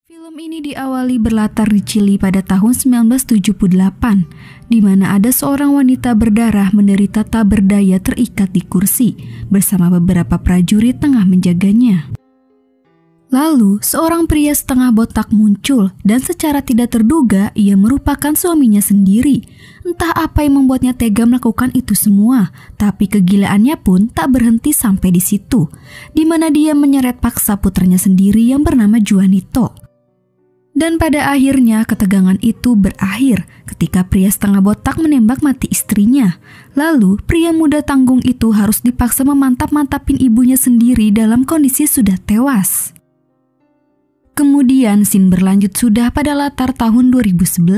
Film ini diawali berlatar di Chili pada tahun 1978, di mana ada seorang wanita berdarah menderita tak berdaya terikat di kursi bersama beberapa prajurit tengah menjaganya. Lalu, seorang pria setengah botak muncul dan secara tidak terduga ia merupakan suaminya sendiri. Entah apa yang membuatnya tega melakukan itu semua, tapi kegilaannya pun tak berhenti sampai di situ, di mana dia menyeret paksa putranya sendiri yang bernama Juanito. Dan pada akhirnya ketegangan itu berakhir ketika pria setengah botak menembak mati istrinya. Lalu pria muda tanggung itu harus dipaksa memantap-mantapin ibunya sendiri dalam kondisi sudah tewas. Kemudian scene berlanjut sudah pada latar tahun 2011.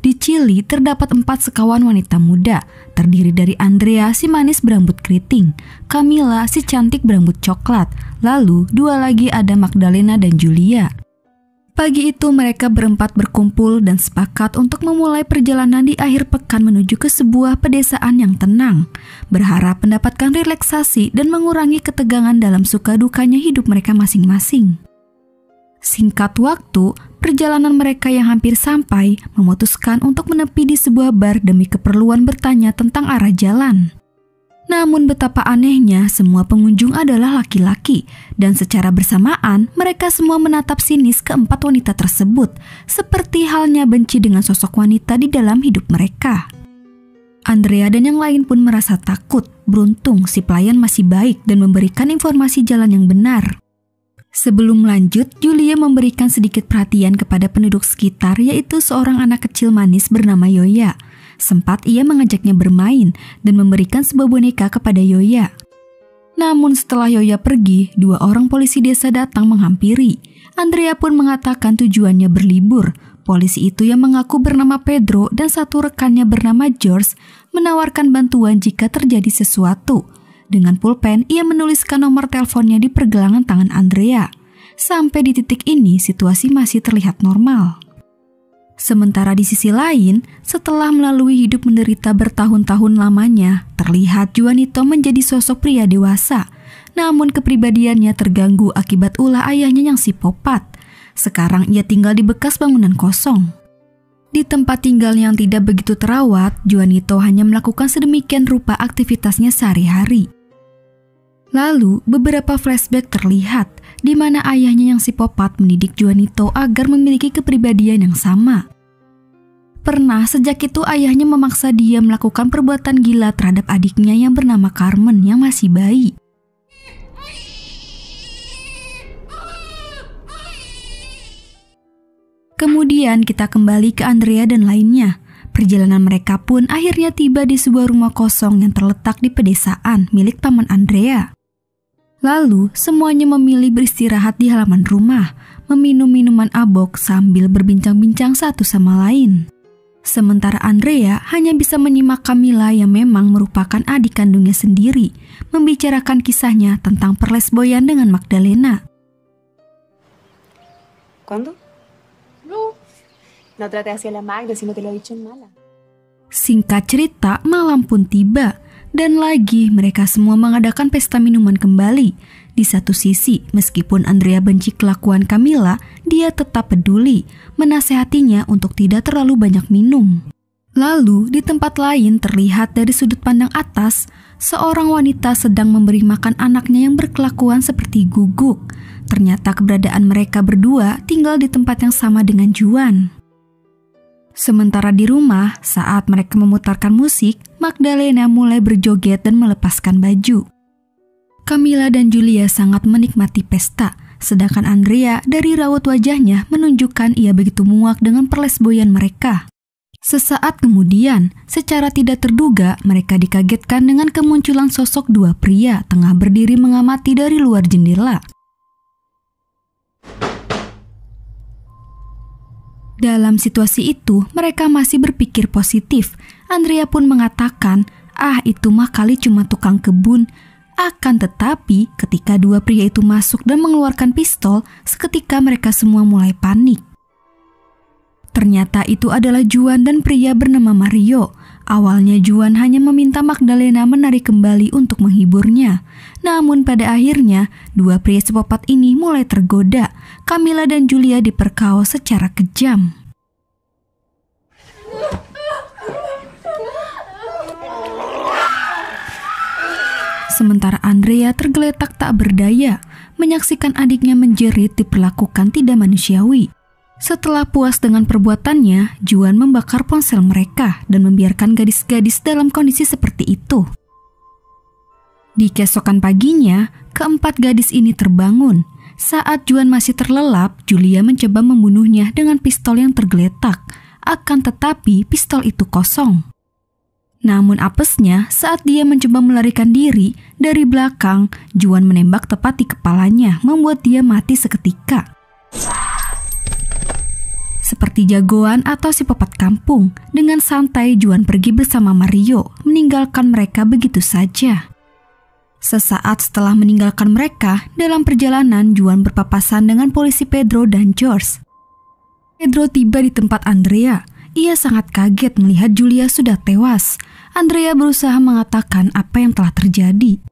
Di Chili terdapat 4 sekawan wanita muda, terdiri dari Andrea si manis berambut keriting, Camila si cantik berambut coklat, lalu 2 lagi ada Magdalena dan Julia. Pagi itu mereka berempat berkumpul dan sepakat untuk memulai perjalanan di akhir pekan menuju ke sebuah pedesaan yang tenang, berharap mendapatkan relaksasi dan mengurangi ketegangan dalam suka dukanya hidup mereka masing-masing. Singkat waktu, perjalanan mereka yang hampir sampai memutuskan untuk menepi di sebuah bar demi keperluan bertanya tentang arah jalan. Namun betapa anehnya semua pengunjung adalah laki-laki dan secara bersamaan mereka semua menatap sinis keempat wanita tersebut seperti halnya benci dengan sosok wanita di dalam hidup mereka. Andrea dan yang lain pun merasa takut. Beruntung si pelayan masih baik dan memberikan informasi jalan yang benar. Sebelum lanjut, Julia memberikan sedikit perhatian kepada penduduk sekitar, yaitu seorang anak kecil manis bernama Yoya. Sempat ia mengajaknya bermain dan memberikan sebuah boneka kepada Yoya. Namun setelah Yoya pergi, 2 orang polisi desa datang menghampiri. Andrea pun mengatakan tujuannya berlibur. Polisi itu yang mengaku bernama Pedro dan 1 rekannya bernama George menawarkan bantuan jika terjadi sesuatu. Dengan pulpen, ia menuliskan nomor teleponnya di pergelangan tangan Andrea. Sampai di titik ini, situasi masih terlihat normal. Sementara di sisi lain, setelah melalui hidup menderita bertahun-tahun lamanya, terlihat Juanito menjadi sosok pria dewasa. Namun kepribadiannya terganggu akibat ulah ayahnya yang psikopat. Sekarang ia tinggal di bekas bangunan kosong. Di tempat tinggal yang tidak begitu terawat, Juanito hanya melakukan sedemikian rupa aktivitasnya sehari-hari. Lalu, beberapa flashback terlihat di mana ayahnya yang psikopat mendidik Juanito agar memiliki kepribadian yang sama. Pernah sejak itu ayahnya memaksa dia melakukan perbuatan gila terhadap adiknya yang bernama Carmen yang masih bayi. Kemudian kita kembali ke Andrea dan lainnya. Perjalanan mereka pun akhirnya tiba di sebuah rumah kosong yang terletak di pedesaan milik paman Andrea. Lalu, semuanya memilih beristirahat di halaman rumah, meminum minuman abok sambil berbincang-bincang satu sama lain. Sementara Andrea hanya bisa menyimak Camila yang memang merupakan adik kandungnya sendiri, membicarakan kisahnya tentang perlesboyan dengan Magdalena. ¿Cuándo? No trate así a la Magda si no te lo he dicho en mala. Singkat cerita, malam pun tiba. Dan lagi mereka semua mengadakan pesta minuman kembali. Di satu sisi, meskipun Andrea benci kelakuan Camila, dia tetap peduli, menasehatinya untuk tidak terlalu banyak minum. Lalu, di tempat lain terlihat dari sudut pandang atas, seorang wanita sedang memberi makan anaknya yang berkelakuan seperti guguk. Ternyata keberadaan mereka berdua tinggal di tempat yang sama dengan Juan. Sementara di rumah, saat mereka memutarkan musik, Magdalena mulai berjoget dan melepaskan baju. Camila dan Julia sangat menikmati pesta, sedangkan Andrea dari raut wajahnya menunjukkan ia begitu muak dengan perlesboyan mereka. Sesaat kemudian, secara tidak terduga, mereka dikagetkan dengan kemunculan sosok 2 pria tengah berdiri mengamati dari luar jendela. Dalam situasi itu, mereka masih berpikir positif. Andrea pun mengatakan, itu mah kali cuma tukang kebun. Akan tetapi, ketika 2 pria itu masuk dan mengeluarkan pistol, seketika mereka semua mulai panik. Ternyata itu adalah Juan dan pria bernama Mario. Awalnya Juan hanya meminta Magdalena menarik kembali untuk menghiburnya. Namun pada akhirnya, dua pria psikopat ini mulai tergoda. Camila dan Julia diperkaos secara kejam. Sementara Andrea tergeletak tak berdaya, menyaksikan adiknya menjerit diperlakukan tidak manusiawi. Setelah puas dengan perbuatannya, Juan membakar ponsel mereka dan membiarkan gadis-gadis dalam kondisi seperti itu. Di keesokan paginya, keempat gadis ini terbangun. Saat Juan masih terlelap, Julia mencoba membunuhnya dengan pistol yang tergeletak. Akan tetapi, pistol itu kosong. Namun apesnya, saat dia mencoba melarikan diri, dari belakang, Juan menembak tepat di kepalanya, membuat dia mati seketika. Seperti jagoan atau psikopat kampung, dengan santai Juan pergi bersama Mario, meninggalkan mereka begitu saja. Sesaat setelah meninggalkan mereka, dalam perjalanan Juan berpapasan dengan polisi Pedro dan George. Pedro tiba di tempat Andrea. Ia sangat kaget melihat Julia sudah tewas. Andrea berusaha mengatakan apa yang telah terjadi.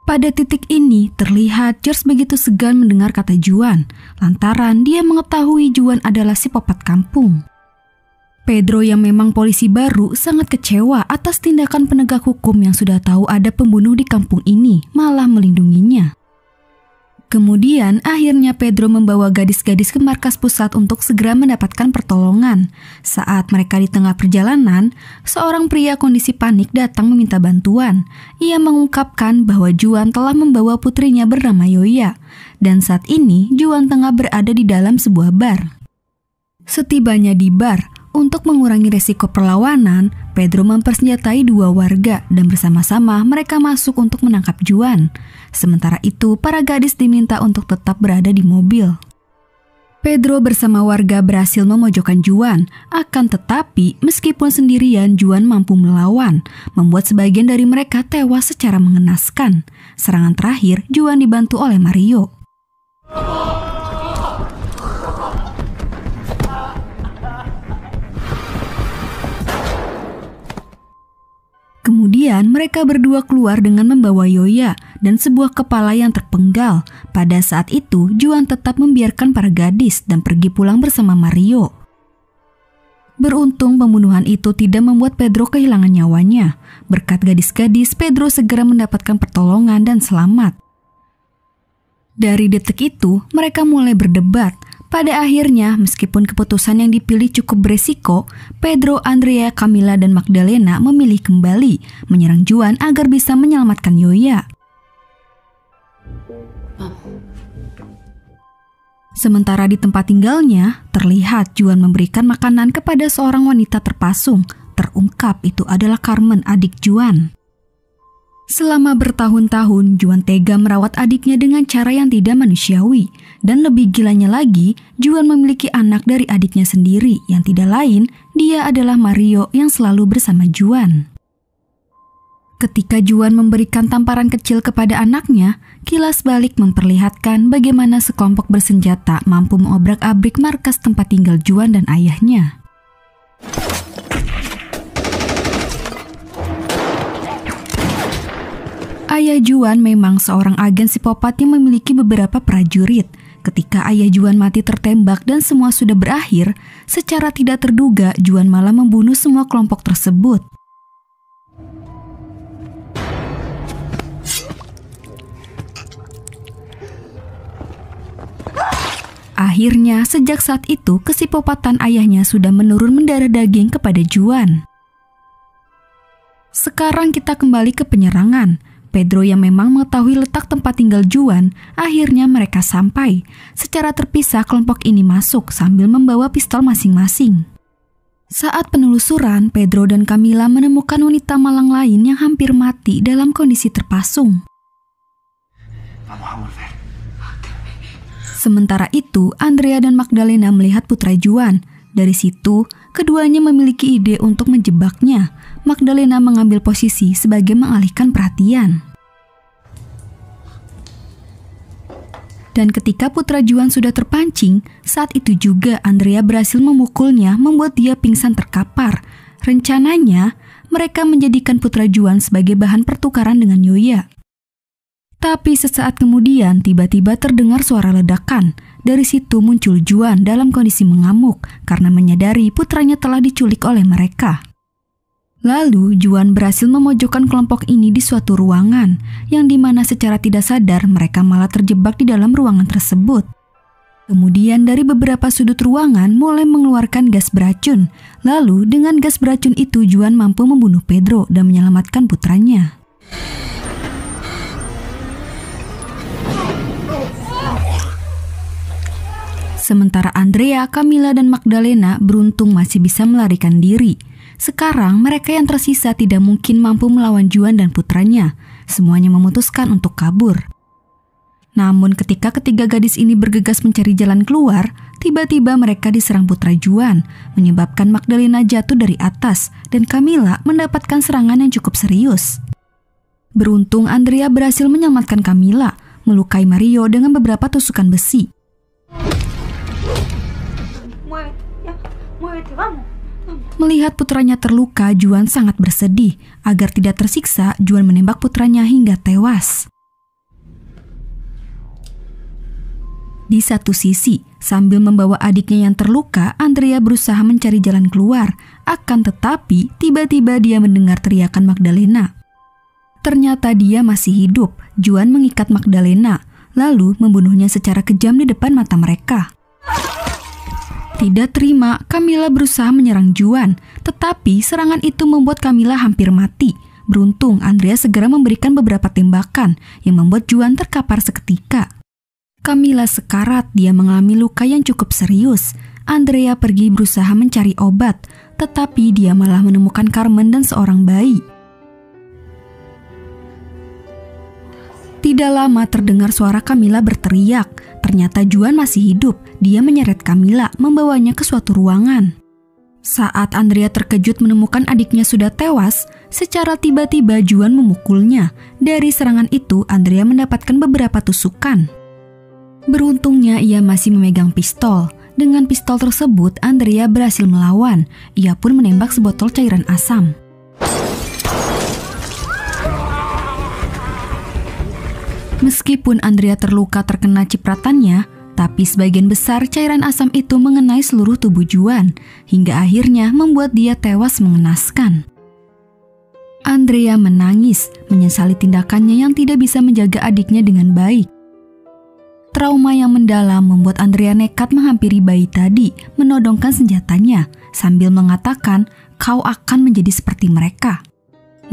Pada titik ini, terlihat George begitu segan mendengar kata Juan, lantaran dia mengetahui Juan adalah psikopat kampung. Pedro yang memang polisi baru sangat kecewa atas tindakan penegak hukum yang sudah tahu ada pembunuh di kampung ini, malah melindunginya. Kemudian, akhirnya Pedro membawa gadis-gadis ke markas pusat untuk segera mendapatkan pertolongan. Saat mereka di tengah perjalanan, seorang pria kondisi panik datang meminta bantuan. Ia mengungkapkan bahwa Juan telah membawa putrinya bernama Yoya, dan saat ini Juan tengah berada di dalam sebuah bar. Setibanya di bar, untuk mengurangi resiko perlawanan, Pedro mempersenjatai dua warga dan bersama-sama mereka masuk untuk menangkap Juan. Sementara itu, para gadis diminta untuk tetap berada di mobil. Pedro bersama warga berhasil memojokkan Juan, akan tetapi meskipun sendirian Juan mampu melawan, membuat sebagian dari mereka tewas secara mengenaskan. Serangan terakhir, Juan dibantu oleh Mario. Kemudian mereka berdua keluar dengan membawa Yoya dan sebuah kepala yang terpenggal. Pada saat itu, Juan tetap membiarkan para gadis dan pergi pulang bersama Mario. Beruntung pembunuhan itu tidak membuat Pedro kehilangan nyawanya. Berkat gadis-gadis, Pedro segera mendapatkan pertolongan dan selamat. Dari detik itu, mereka mulai berdebat. Pada akhirnya, meskipun keputusan yang dipilih cukup beresiko, Pedro, Andrea, Camila, dan Magdalena memilih kembali menyerang Juan agar bisa menyelamatkan Yoya. Sementara di tempat tinggalnya, terlihat Juan memberikan makanan kepada seorang wanita terpasung. Terungkap itu adalah Carmen, adik Juan. Selama bertahun-tahun, Juan tega merawat adiknya dengan cara yang tidak manusiawi. Dan lebih gilanya lagi, Juan memiliki anak dari adiknya sendiri yang tidak lain, dia adalah Mario yang selalu bersama Juan. Ketika Juan memberikan tamparan kecil kepada anaknya, kilas balik memperlihatkan bagaimana sekelompok bersenjata mampu mengobrak-abrik markas tempat tinggal Juan dan ayahnya. Ayah Juan memang seorang agen psikopat yang memiliki beberapa prajurit. Ketika ayah Juan mati tertembak dan semua sudah berakhir, secara tidak terduga Juan malah membunuh semua kelompok tersebut. Akhirnya, sejak saat itu, kesipopatan ayahnya sudah menurun mendarah daging kepada Juan. Sekarang kita kembali ke penyerangan. Pedro yang memang mengetahui letak tempat tinggal Juan, akhirnya mereka sampai. Secara terpisah kelompok ini masuk sambil membawa pistol masing-masing. Saat penelusuran, Pedro dan Camila menemukan wanita malang lain yang hampir mati dalam kondisi terpasung. Sementara itu, Andrea dan Magdalena melihat putra Juan. Dari situ, keduanya memiliki ide untuk menjebaknya. Magdalena mengambil posisi sebagai mengalihkan perhatian. Dan ketika putra Juan sudah terpancing, saat itu juga Andrea berhasil memukulnya membuat dia pingsan terkapar. Rencananya, mereka menjadikan Putra Juan sebagai bahan pertukaran dengan Yoya. Tapi sesaat kemudian tiba-tiba terdengar suara ledakan. Dari situ muncul Juan dalam kondisi mengamuk karena menyadari putranya telah diculik oleh mereka. Lalu Juan berhasil memojokkan kelompok ini di suatu ruangan, yang dimana secara tidak sadar mereka malah terjebak di dalam ruangan tersebut. Kemudian dari beberapa sudut ruangan mulai mengeluarkan gas beracun. Lalu dengan gas beracun itu Juan mampu membunuh Pedro dan menyelamatkan putranya. Sementara Andrea, Camila, dan Magdalena beruntung masih bisa melarikan diri. Sekarang mereka yang tersisa tidak mungkin mampu melawan Juan dan putranya. Semuanya memutuskan untuk kabur. Namun ketika ketiga gadis ini bergegas mencari jalan keluar, tiba-tiba mereka diserang Putra Juan, menyebabkan Magdalena jatuh dari atas dan Camila mendapatkan serangan yang cukup serius. Beruntung Andrea berhasil menyelamatkan Camila, melukai Mario dengan beberapa tusukan besi. Melihat putranya terluka, Juan sangat bersedih. Agar tidak tersiksa, Juan menembak putranya hingga tewas. Di satu sisi, sambil membawa adiknya yang terluka, Andrea berusaha mencari jalan keluar. Akan tetapi, tiba-tiba dia mendengar teriakan Magdalena. Ternyata dia masih hidup. Juan mengikat Magdalena, lalu membunuhnya secara kejam di depan mata mereka. Tidak terima, Camila berusaha menyerang Juan, tetapi serangan itu membuat Camila hampir mati. Beruntung, Andrea segera memberikan beberapa tembakan yang membuat Juan terkapar seketika. Camila sekarat, dia mengalami luka yang cukup serius. Andrea pergi berusaha mencari obat, tetapi dia malah menemukan Carmen dan seorang bayi. Tidak lama terdengar suara Camila berteriak. Ternyata Juan masih hidup. Dia menyeret Camila, membawanya ke suatu ruangan. Saat Andrea terkejut menemukan adiknya sudah tewas, secara tiba-tiba Juan memukulnya. Dari serangan itu, Andrea mendapatkan beberapa tusukan. Beruntungnya ia masih memegang pistol. Dengan pistol tersebut, Andrea berhasil melawan. Ia pun menembak sebotol cairan asam. Meskipun Andrea terluka terkena cipratannya, tapi sebagian besar cairan asam itu mengenai seluruh tubuh Juan, hingga akhirnya membuat dia tewas mengenaskan. Andrea menangis, menyesali tindakannya yang tidak bisa menjaga adiknya dengan baik. Trauma yang mendalam membuat Andrea nekat menghampiri bayi tadi, menodongkan senjatanya, sambil mengatakan, "Kau akan menjadi seperti mereka."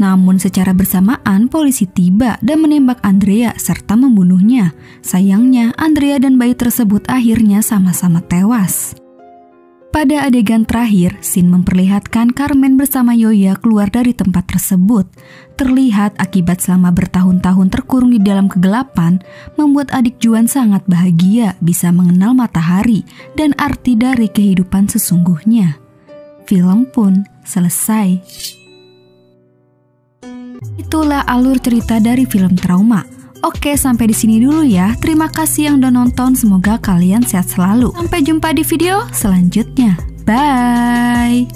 Namun secara bersamaan polisi tiba dan menembak Andrea serta membunuhnya. Sayangnya Andrea dan bayi tersebut akhirnya sama-sama tewas. Pada adegan terakhir, scene memperlihatkan Carmen bersama Yoya keluar dari tempat tersebut. Terlihat akibat selama bertahun-tahun terkurung di dalam kegelapan, membuat adik Juan sangat bahagia bisa mengenal matahari dan arti dari kehidupan sesungguhnya. Film pun selesai. Itulah alur cerita dari film Trauma. Oke, sampai di sini dulu ya. Terima kasih yang udah nonton. Semoga kalian sehat selalu. Sampai jumpa di video selanjutnya. Bye.